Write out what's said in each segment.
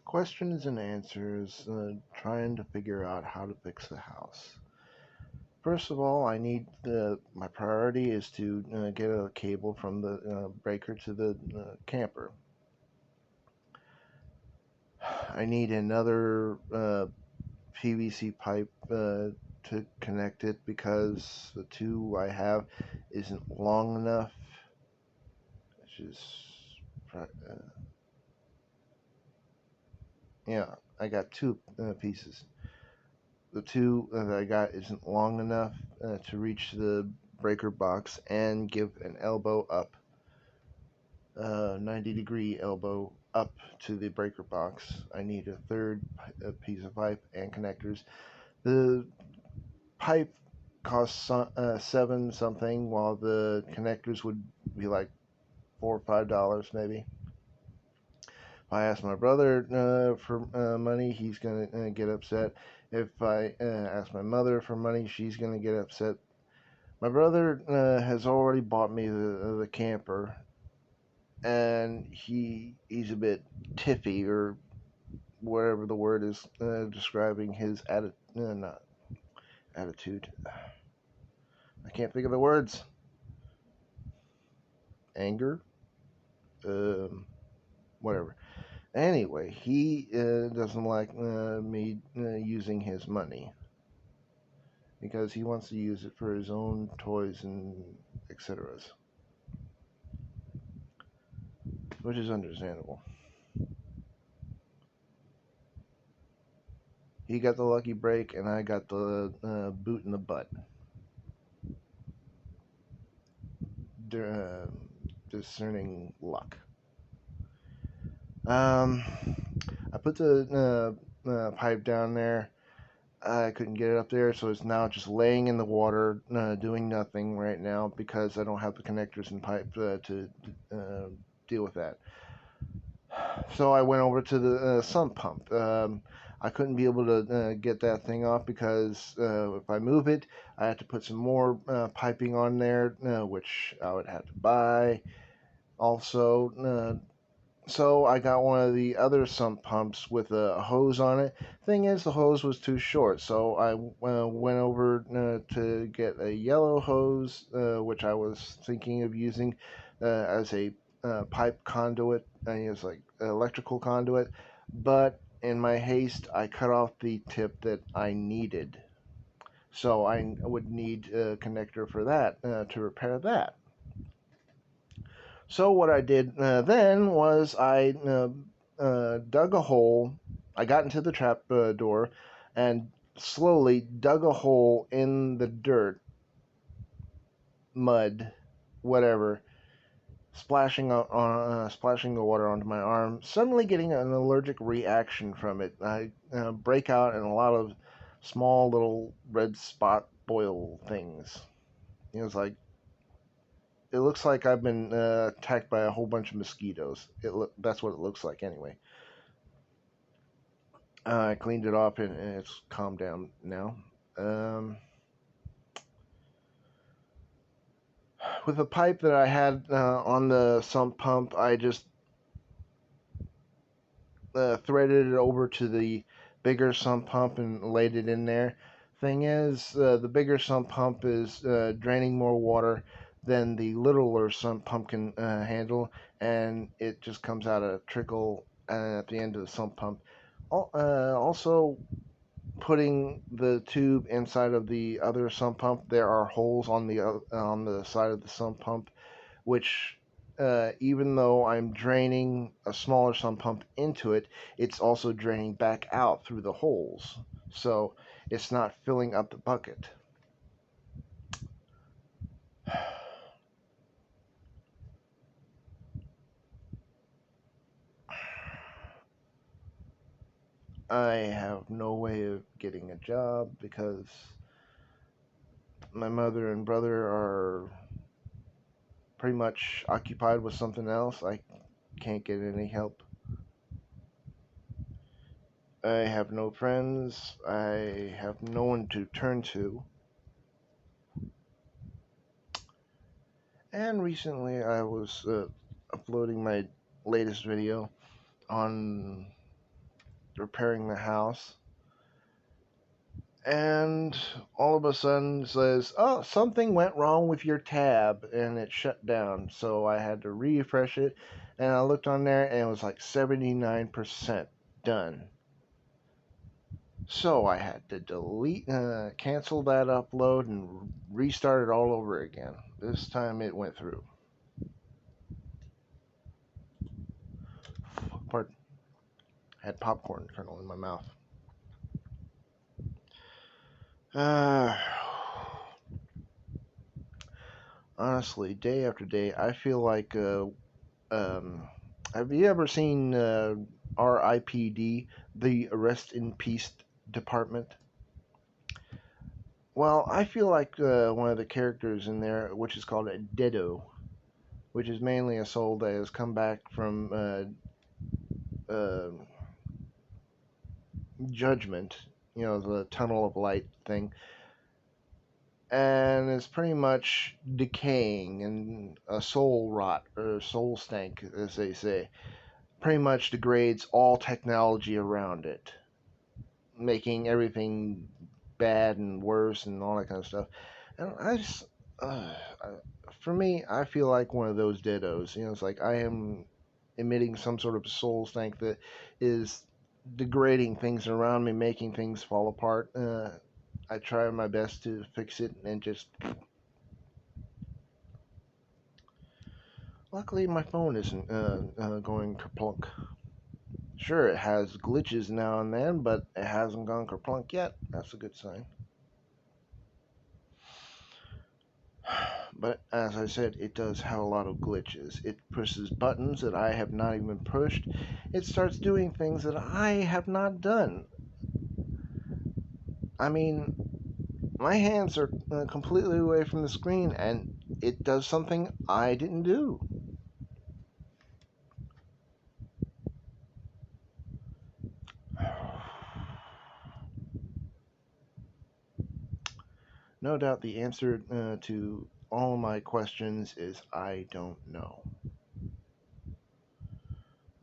Questions and answers, trying to figure out how to fix the house. First of all, my priority is to get a cable from the breaker to the camper. I need another PVC pipe to connect it because the two I have isn't long enough. Which is, yeah, I got two pieces. The two that I got isn't long enough to reach the breaker box and give an elbow up, 90-degree elbow up to the breaker box. I need a third piece of pipe and connectors. The pipe costs seven something, while the connectors would be like $4 or $5 maybe. If I ask my brother for money, he's gonna get upset. If I ask my mother for money, she's gonna get upset. My brother has already bought me the camper, and he's a bit tiffy or whatever the word is describing his not attitude. I can't think of the words. Anger, um, whatever. Anyway, he doesn't like me using his money because he wants to use it for his own toys and etc. Which is understandable. He got the lucky break, and I got the boot in the butt. Uh, Discerning luck. Um, I put the pipe down there. I couldn't get it up there, so it's now just laying in the water, doing nothing right now because I don't have the connectors and pipe to deal with that. So I went over to the sump pump. I couldn't be able to get that thing off because if I move it, I have to put some more piping on there, which I would have to buy. Also, so I got one of the other sump pumps with a hose on it. Thing is, the hose was too short, so I went over to get a yellow hose, which I was thinking of using as a pipe conduit. I mean, it's like electrical conduit, but in my haste, I cut off the tip that I needed. So I would need a connector for that to repair that. So what I did then was I dug a hole. I got into the trap door and slowly dug a hole in the dirt, mud, whatever, splashing the water onto my arm. Suddenly getting an allergic reaction from it. I break out in a lot of small little red spot boil things. It was like it looks like I've been attacked by a whole bunch of mosquitoes. That's what it looks like anyway. I cleaned it off and it's calmed down now. Um, with the pipe that I had on the sump pump, I just threaded it over to the bigger sump pump and laid it in there. Thing is, the bigger sump pump is draining more water than the littler sump pump can handle, and it just comes out a trickle at the end of the sump pump. Also, putting the tube inside of the other sump pump, there are holes on the side of the sump pump, which even though I'm draining a smaller sump pump into it, it's also draining back out through the holes. So it's not filling up the bucket. I have no way of getting a job because my mother and brother are pretty much occupied with something else. I can't get any help. I have no friends. I have no one to turn to. And recently I was uploading my latest video on repairing the house, and all of a sudden says, "Oh, something went wrong with your tab," and it shut down. So I had to refresh it, and I looked on there, and it was like 79% done. So I had to cancel that upload, and restart it all over again. This time it went through. Pardon. Had popcorn kernel in my mouth. Uh, Honestly, day after day, I feel like. Um, have you ever seen RIPD, the Arrest in Peace Department? Well, I feel like one of the characters in there, which is called a Dedo, which is mainly a soul that has come back from uh, Judgment, the Tunnel of Light thing, and is pretty much decaying and a soul rot or soul stank, as they say. Pretty much degrades all technology around it, making everything bad and worse and all that kind of stuff. And I just, uh, for me, I feel like one of those dittos. It's like I am emitting some sort of soul stank that is degrading things around me, making things fall apart. I try my best to fix it, and just luckily my phone isn't going kerplunk. Sure, it has glitches now and then, but it hasn't gone kerplunk yet. That's a good sign. But as I said, it does have a lot of glitches. It pushes buttons that I have not even pushed. It starts doing things that I have not done. I mean, my hands are completely away from the screen, and it does something I didn't do. No doubt the answer to all my questions is I don't know.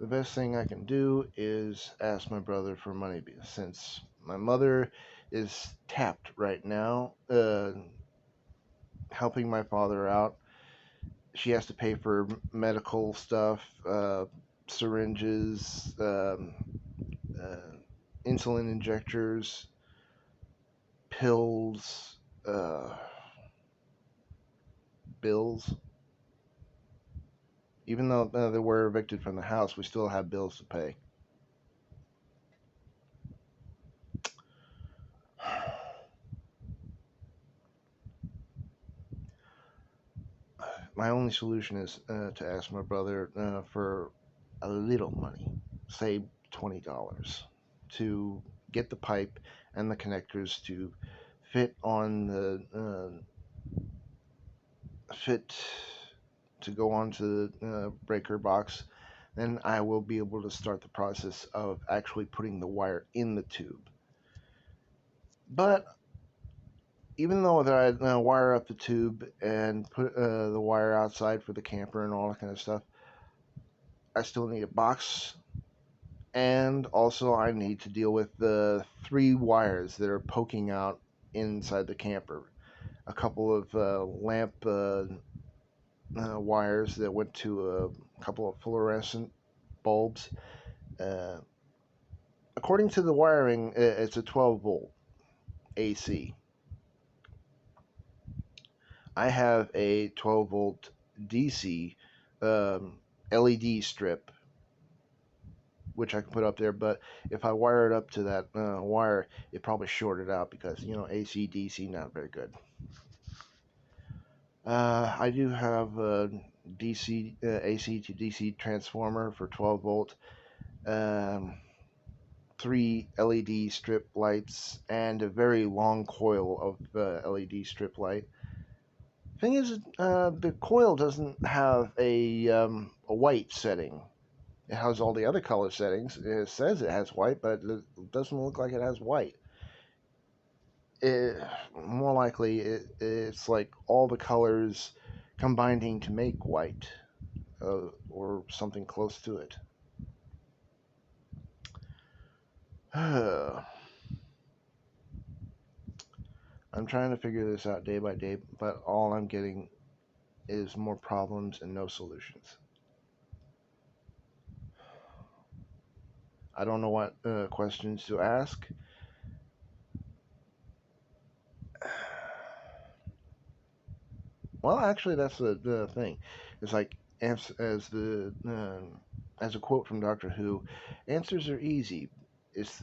The best thing I can do is ask my brother for money, since my mother is tapped right now, helping my father out. She has to pay for medical stuff, syringes, uh, insulin injectors, pills, bills. Even though they were evicted from the house, we still have bills to pay. My only solution is to ask my brother for a little money, say $20, to get the pipe and the connectors to fit on the fit to go onto the breaker box. Then I will be able to start the process of actually putting the wire in the tube. But even though that I wire up the tube and put the wire outside for the camper and all that kind of stuff, I still need a box, and also I need to deal with the 3 wires that are poking out inside the camper. A couple of lamp wires that went to a couple of fluorescent bulbs. Uh, According to the wiring, it's a 12-volt AC. I have a 12-volt DC LED strip, which I can put up there. But if I wire it up to that wire, it probably shorted out because AC DC not very good. I do have a DC AC to DC transformer for 12 volt, um, 3 LED strip lights, and a very long coil of LED strip light. Thing is, the coil doesn't have a white setting. It has all the other color settings. It says it has white, but it doesn't look like it has white. More likely, it's like all the colors combining to make white, or something close to it. I'm trying to figure this out day by day, but all I'm getting is more problems and no solutions. I don't know what questions to ask. Well, actually, that's the thing. It's like as a quote from Doctor Who, answers are easy. It's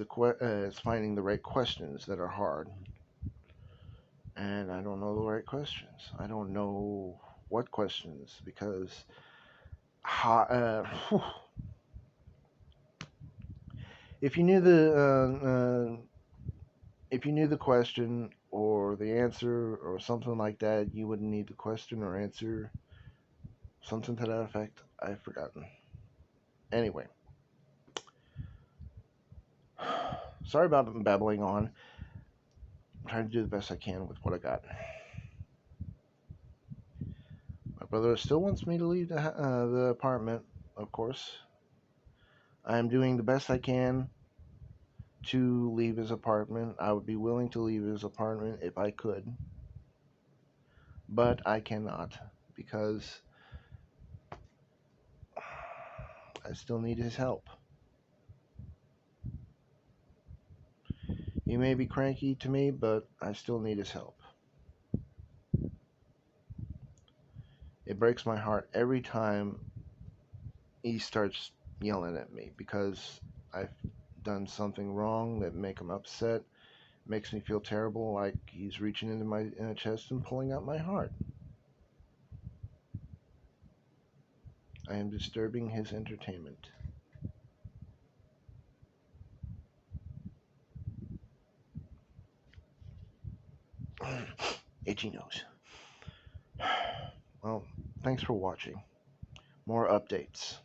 finding the right questions that are hard, and I don't know the right questions. I don't know what questions because whew, if you knew if you knew the question or the answer or something like that, you wouldn't need the question or answer. Something to that effect. I've forgotten. Anyway, sorry about babbling on. I'm trying to do the best I can with what I got. My brother still wants me to leave the apartment, of course. I am doing the best I can to leave his apartment. I would be willing to leave his apartment if I could, but I cannot because I still need his help. He may be cranky to me, but I still need his help. It breaks my heart every time he starts yelling at me because I've done something wrong that make him upset. Makes me feel terrible, like he's reaching into my chest and pulling out my heart. I am disturbing his entertainment. Itchy nose. Well, thanks for watching. More updates.